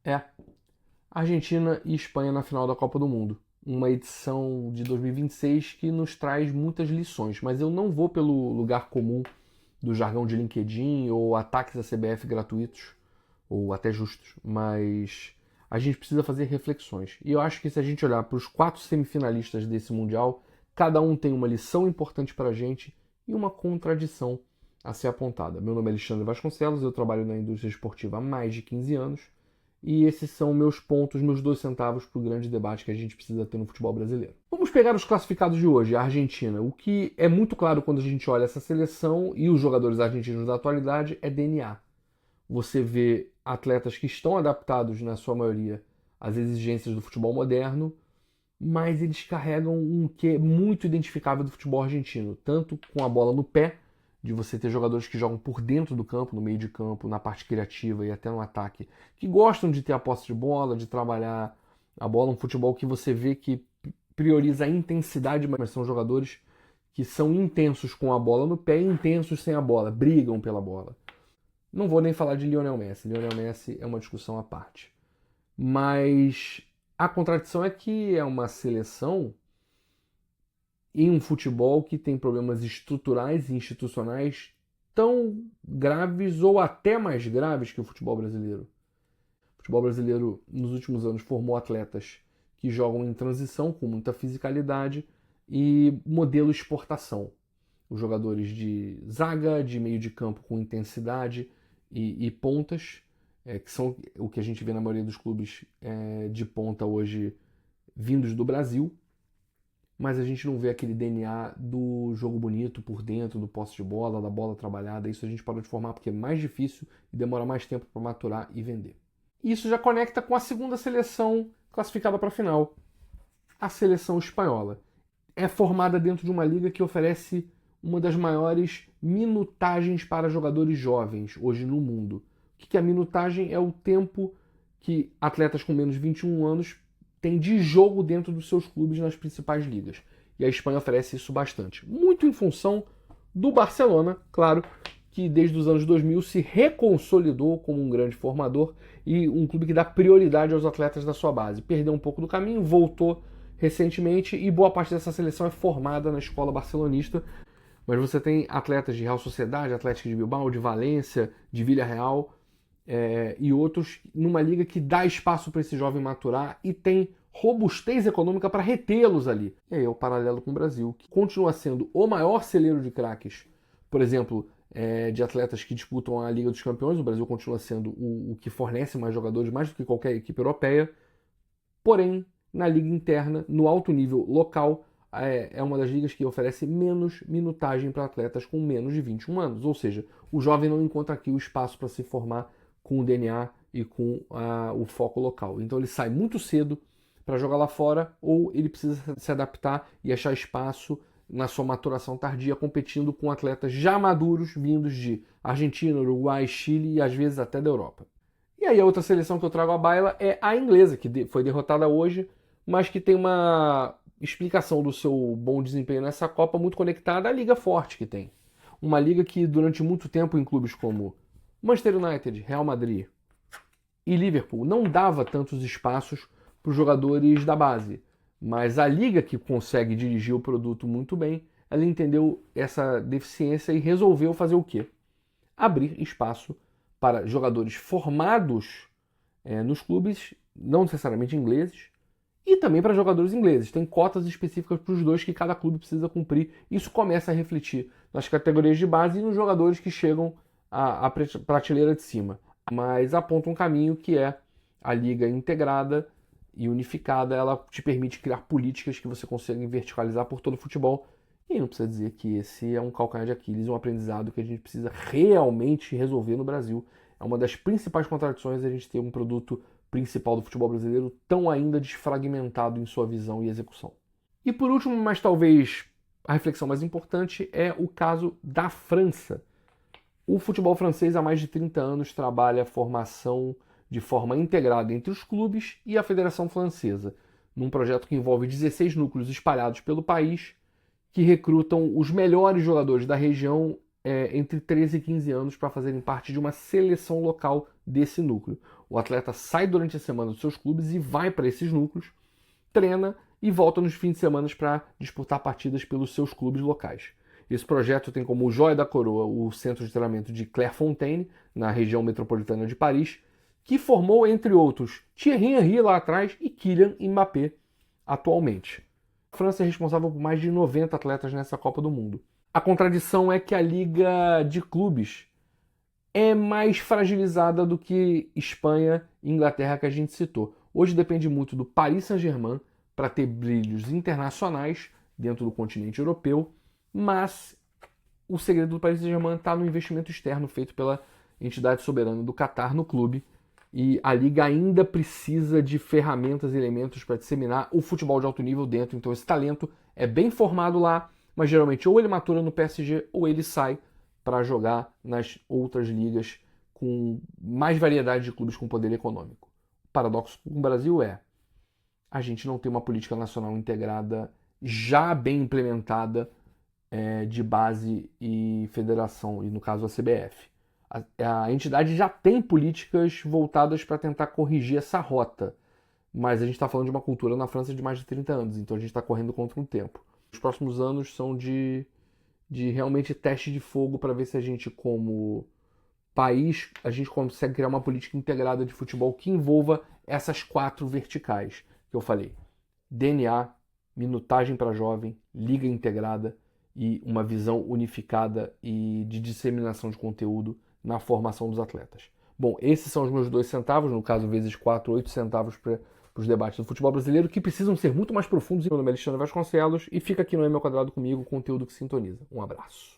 É Argentina e Espanha na final da Copa do Mundo. Uma edição de 2026 que nos traz muitas lições, mas eu não vou pelo lugar comum do jargão de LinkedIn ou ataques à CBF gratuitos ou até justos, mas a gente precisa fazer reflexões. E eu acho que se a gente olhar para os 4 semifinalistas desse Mundial, cada um tem uma lição importante para a gente e uma contradição a ser apontada. Meu nome é Alexandre Vasconcelos, eu trabalho na indústria esportiva há mais de 15 anos e esses são meus pontos, meus 2 centavos para o grande debate que a gente precisa ter no futebol brasileiro. Vamos pegar os classificados de hoje, a Argentina. O que é muito claro quando a gente olha essa seleção e os jogadores argentinos da atualidade é DNA. Você vê atletas que estão adaptados, na sua maioria, às exigências do futebol moderno, mas eles carregam um quê muito identificável do futebol argentino, tanto com a bola no pé, de você ter jogadores que jogam por dentro do campo, no meio de campo, na parte criativa e até no ataque, que gostam de ter a posse de bola, de trabalhar a bola, um futebol que você vê que prioriza a intensidade, mas são jogadores que são intensos com a bola no pé e intensos sem a bola, brigam pela bola. Não vou nem falar de Lionel Messi. Lionel Messi é uma discussão à parte. Mas a contradição é que é uma seleção em um futebol que tem problemas estruturais e institucionais tão graves ou até mais graves que o futebol brasileiro. O futebol brasileiro, nos últimos anos, formou atletas que jogam em transição com muita fisicalidade e modelo exportação. Os jogadores de zaga, de meio de campo com intensidade e pontas, que são o que a gente vê na maioria dos clubes de ponta hoje vindos do Brasil, mas a gente não vê aquele DNA do jogo bonito por dentro, do posse de bola, da bola trabalhada. Isso a gente parou de formar porque é mais difícil e demora mais tempo para maturar e vender. E isso já conecta com a segunda seleção classificada para a final, a seleção espanhola. É formada dentro de uma liga que oferece uma das maiores minutagens para jogadores jovens hoje no mundo. O que é a minutagem? É o tempo que atletas com menos de 21 anos têm de jogo dentro dos seus clubes nas principais ligas. E a Espanha oferece isso bastante. Muito em função do Barcelona, claro, que desde os anos 2000 se reconsolidou como um grande formador e um clube que dá prioridade aos atletas da sua base. Perdeu um pouco do caminho, voltou recentemente e boa parte dessa seleção é formada na escola barcelonista. Mas você tem atletas de Real Sociedade, Atlético de Bilbao, de Valência, de Villarreal e outros numa liga que dá espaço para esse jovem maturar e tem robustez econômica para retê-los ali. E aí é o paralelo com o Brasil, que continua sendo o maior celeiro de craques, por exemplo, de atletas que disputam a Liga dos Campeões. O Brasil continua sendo o que fornece mais jogadores, mais do que qualquer equipe europeia. Porém, na liga interna, no alto nível local, é uma das ligas que oferece menos minutagem para atletas com menos de 21 anos. Ou seja, o jovem não encontra aqui o espaço para se formar com o DNA e com o foco local. Então ele sai muito cedo para jogar lá fora ou ele precisa se adaptar e achar espaço na sua maturação tardia, competindo com atletas já maduros vindos de Argentina, Uruguai, Chile e às vezes até da Europa. E aí a outra seleção que eu trago à baila é a inglesa, que foi derrotada hoje, mas que tem uma explicação do seu bom desempenho nessa Copa muito conectada à liga forte que tem. Uma liga que durante muito tempo em clubes como Manchester United, Real Madrid e Liverpool não dava tantos espaços para os jogadores da base. Mas a liga que consegue dirigir o produto muito bem, ela entendeu essa deficiência e resolveu fazer o quê? Abrir espaço para jogadores formados nos clubes, não necessariamente ingleses, e também para jogadores ingleses. Tem cotas específicas para os dois que cada clube precisa cumprir. Isso começa a refletir nas categorias de base e nos jogadores que chegam à prateleira de cima. Mas aponta um caminho que é a liga integrada e unificada. Ela te permite criar políticas que você consegue verticalizar por todo o futebol. E não precisa dizer que esse é um calcanhar de Aquiles, um aprendizado que a gente precisa realmente resolver no Brasil. É uma das principais contradições a gente ter um produto principal do futebol brasileiro tão ainda desfragmentado em sua visão e execução. E por último, mas talvez a reflexão mais importante, é o caso da França. O futebol francês há mais de 30 anos trabalha a formação de forma integrada entre os clubes e a Federação Francesa, num projeto que envolve 16 núcleos espalhados pelo país, que recrutam os melhores jogadores da região entre 13 e 15 anos para fazerem parte de uma seleção local desse núcleo. O atleta sai durante a semana dos seus clubes e vai para esses núcleos, treina e volta nos fins de semana para disputar partidas pelos seus clubes locais. Esse projeto tem como joia da coroa o centro de treinamento de Clairefontaine, na região metropolitana de Paris, que formou, entre outros, Thierry Henry lá atrás e Kylian Mbappé atualmente. A França é responsável por mais de 90 atletas nessa Copa do Mundo. A contradição é que a Liga de Clubes é mais fragilizada do que Espanha e Inglaterra, que a gente citou. Hoje depende muito do Paris Saint-Germain para ter brilhos internacionais dentro do continente europeu, mas o segredo do Paris Saint-Germain está no investimento externo feito pela entidade soberana do Catar no clube, e a Liga ainda precisa de ferramentas e elementos para disseminar o futebol de alto nível dentro. Então esse talento é bem formado lá, mas geralmente ou ele matura no PSG ou ele sai para jogar nas outras ligas com mais variedade de clubes com poder econômico. O paradoxo com o Brasil é: a gente não tem uma política nacional integrada já bem implementada de base e federação, e no caso a CBF. A entidade já tem políticas voltadas para tentar corrigir essa rota, mas a gente está falando de uma cultura na França de mais de 30 anos, então a gente está correndo contra um tempo. Os próximos anos são de realmente teste de fogo para ver se a gente, como país, a gente consegue criar uma política integrada de futebol que envolva essas 4 verticais que eu falei: DNA, minutagem para jovem, liga integrada e uma visão unificada e de disseminação de conteúdo na formação dos atletas. Bom, esses são os meus 2 centavos, no caso vezes 4, 8 centavos para os debates do futebol brasileiro, que precisam ser muito mais profundos. Meu nome é Alexandre Vasconcelos e fica aqui no E Meu Quadrado comigo, conteúdo que sintoniza. Um abraço.